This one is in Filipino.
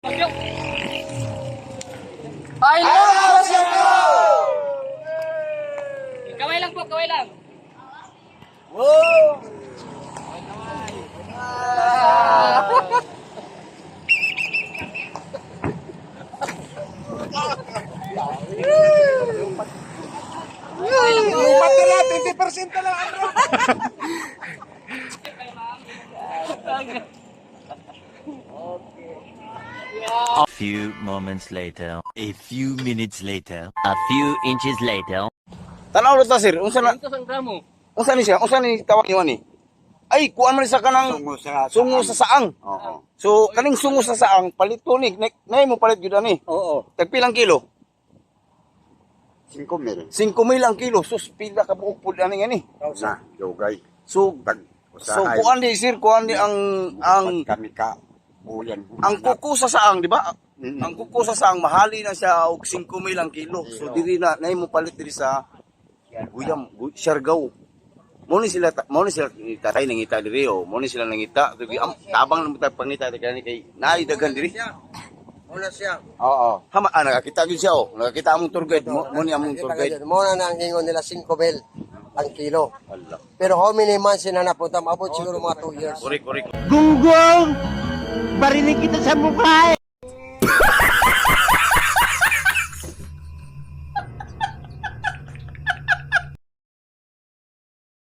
I love Siargao! Kaway lang po, kaway lang. Wow! Lumat na lang, 20% na lang. A few moments later, a few minutes later, a few inches later. Tanaw ta sir, unsa na Ito sang gramo. unsa ni siya? Unsa ni tawag niyo ani? Ay, kuan man sa kanang sungo sa saang. Oo. So kaning sungo sa saang palitunig, nay mo palit gyud ani. Oo. Tagpilang kilo? 5,000. 5,000 ang kilo. Sus pila ka buok pud ani ngani. Na, jogay. So Tag so kuan di sir, kuan di ang kami ka ulan. ang kuko sa saang, di ba? Mm. Ang kuko sa saang mahali na siya og 5,000 ang kilo. So diri na nay mo palit diri sa Siargao. Mo ni sila tatay nangita diri o mo ni sila nangita. Tabang lang ta pangita kani kay naay daghan diri. Muna siya. Oo. Hama nakakita gyud siya o. Nakakita among tour guide mo ni among tour guide. Muna na ang ingon nila 5,000 ang kilo. Allah. Pero how many months sila napunta? Maabot siguro mga 2 years. Korek. Gunggong! Barinig kita sa mukha